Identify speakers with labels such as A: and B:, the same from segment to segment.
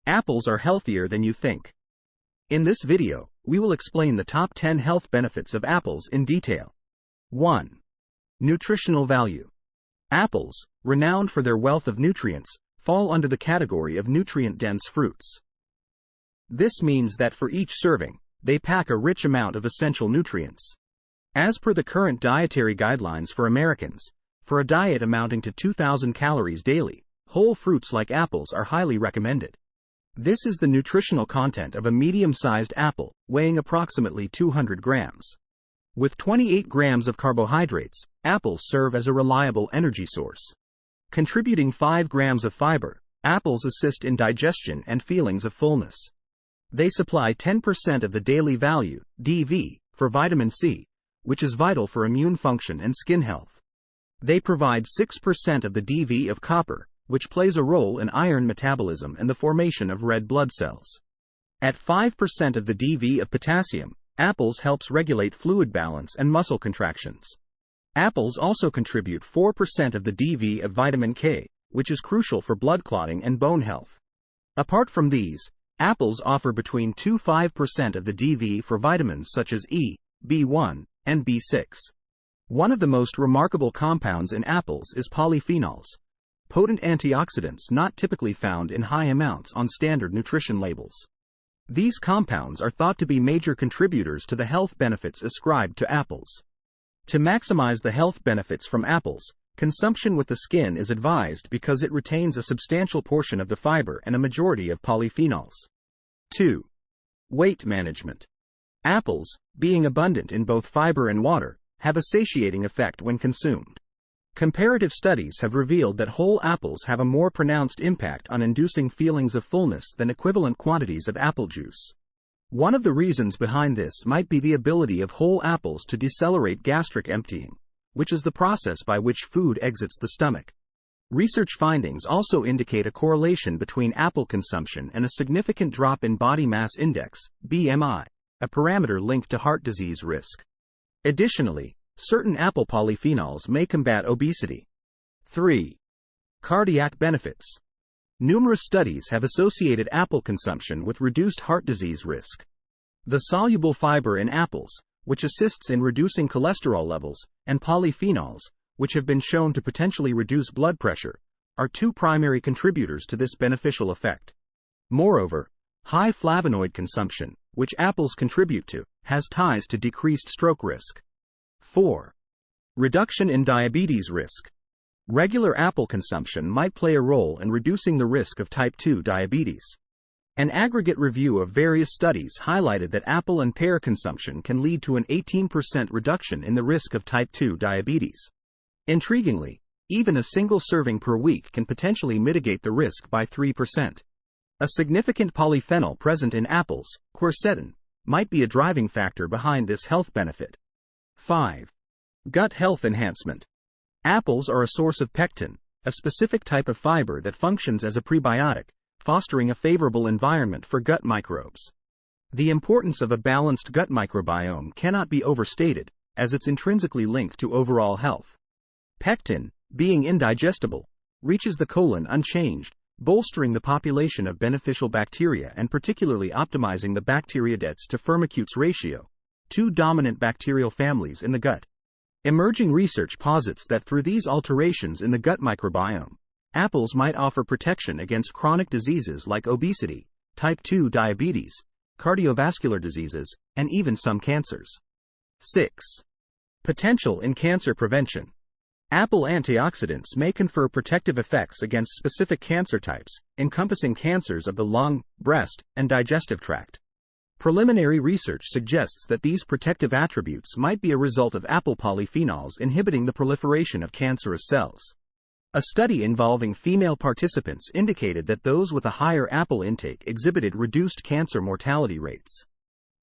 A: Apples are healthier than you think. In this video, we will explain the top 10 health benefits of apples in detail. 1. Nutritional value. Apples, renowned for their wealth of nutrients, fall under the category of nutrient-dense fruits. This means that for each serving, they pack a rich amount of essential nutrients. As per the current dietary guidelines for Americans, for a diet amounting to 2,000 calories daily, whole fruits like apples are highly recommended. This is the nutritional content of a medium-sized apple, weighing approximately 200 grams. With 28 grams of carbohydrates, apples serve as a reliable energy source. Contributing 5 grams of fiber, apples assist in digestion and feelings of fullness. They supply 10% of the daily value, DV, for vitamin C, which is vital for immune function and skin health. They provide 6% of the DV of copper, which plays a role in iron metabolism and the formation of red blood cells. At 5% of the DV of potassium, apples helps regulate fluid balance and muscle contractions. Apples also contribute 4% of the DV of vitamin K, which is crucial for blood clotting and bone health. Apart from these, apples offer between 2–5% of the DV for vitamins such as E, B1, and B6. One of the most remarkable compounds in apples is polyphenols, potent antioxidants not typically found in high amounts on standard nutrition labels. These compounds are thought to be major contributors to the health benefits ascribed to apples. To maximize the health benefits from apples, consumption with the skin is advised because it retains a substantial portion of the fiber and a majority of polyphenols. 2. Weight management. Apples, being abundant in both fiber and water, have a satiating effect when consumed. Comparative studies have revealed that whole apples have a more pronounced impact on inducing feelings of fullness than equivalent quantities of apple juice. One of the reasons behind this might be the ability of whole apples to decelerate gastric emptying, which is the process by which food exits the stomach. Research findings also indicate a correlation between apple consumption and a significant drop in body mass index, BMI, a parameter linked to heart disease risk. Additionally, certain apple polyphenols may combat obesity. 3. Cardiac benefits. Numerous studies have associated apple consumption with reduced heart disease risk. The soluble fiber in apples, which assists in reducing cholesterol levels, and polyphenols, which have been shown to potentially reduce blood pressure, are two primary contributors to this beneficial effect. Moreover, high flavonoid consumption, which apples contribute to, has ties to decreased stroke risk. 4. Reduction in diabetes risk. Regular apple consumption might play a role in reducing the risk of type 2 diabetes. An aggregate review of various studies highlighted that apple and pear consumption can lead to an 18% reduction in the risk of type 2 diabetes. Intriguingly, even a single serving per week can potentially mitigate the risk by 3%. A significant polyphenol present in apples, quercetin, might be a driving factor behind this health benefit. 5. Gut health enhancement. Apples are a source of pectin, a specific type of fiber that functions as a prebiotic, fostering a favorable environment for gut microbes. The importance of a balanced gut microbiome cannot be overstated, as it's intrinsically linked to overall health. Pectin, being indigestible, reaches the colon unchanged, bolstering the population of beneficial bacteria and particularly optimizing the bacteria-deaths to firmicutes ratio, two dominant bacterial families in the gut. Emerging research posits that through these alterations in the gut microbiome, apples might offer protection against chronic diseases like obesity, type 2 diabetes, cardiovascular diseases, and even some cancers. 6. Potential in cancer prevention. Apple antioxidants may confer protective effects against specific cancer types, encompassing cancers of the lung, breast, and digestive tract. Preliminary research suggests that these protective attributes might be a result of apple polyphenols inhibiting the proliferation of cancerous cells. A study involving female participants indicated that those with a higher apple intake exhibited reduced cancer mortality rates.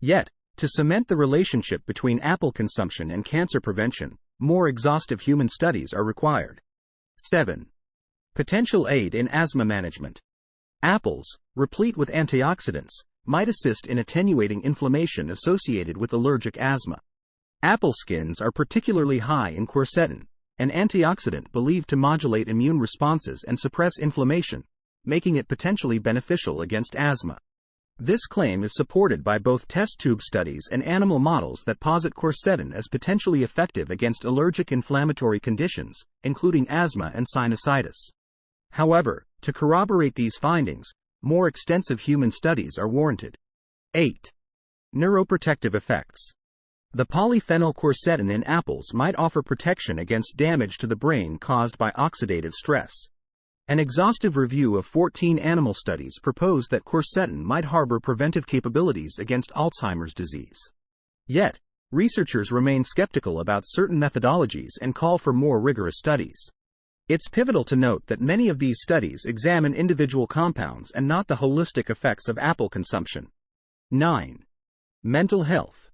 A: Yet, to cement the relationship between apple consumption and cancer prevention, more exhaustive human studies are required. 7. Potential aid in asthma management. Apples, replete with antioxidants, might assist in attenuating inflammation associated with allergic asthma. Apple skins are particularly high in quercetin, an antioxidant believed to modulate immune responses and suppress inflammation, making it potentially beneficial against asthma. This claim is supported by both test tube studies and animal models that posit quercetin as potentially effective against allergic inflammatory conditions, including asthma and sinusitis. However, to corroborate these findings, more extensive human studies are warranted. 8. Neuroprotective effects. The polyphenol quercetin in apples might offer protection against damage to the brain caused by oxidative stress. An exhaustive review of 14 animal studies proposed that quercetin might harbor preventive capabilities against Alzheimer's disease. Yet, researchers remain skeptical about certain methodologies and call for more rigorous studies. It's pivotal to note that many of these studies examine individual compounds and not the holistic effects of apple consumption. 9. Mental health.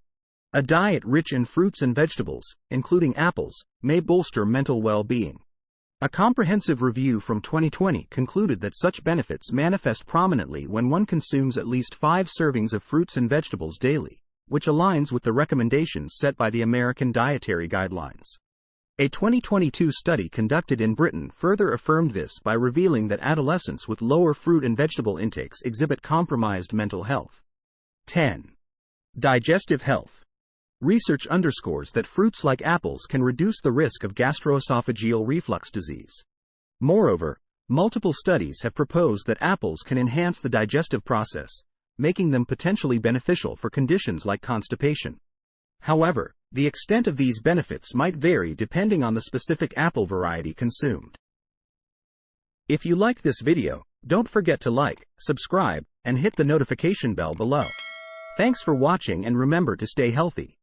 A: A diet rich in fruits and vegetables, including apples, may bolster mental well-being. A comprehensive review from 2020 concluded that such benefits manifest prominently when one consumes at least 5 servings of fruits and vegetables daily, which aligns with the recommendations set by the American Dietary Guidelines. A 2022 study conducted in Britain further affirmed this by revealing that adolescents with lower fruit and vegetable intakes exhibit compromised mental health. 10. Digestive health. Research underscores that fruits like apples can reduce the risk of gastroesophageal reflux disease. Moreover, multiple studies have proposed that apples can enhance the digestive process, making them potentially beneficial for conditions like constipation. However, the extent of these benefits might vary depending on the specific apple variety consumed. If you liked this video, don't forget to like, subscribe, and hit the notification bell below. Thanks for watching and remember to stay healthy.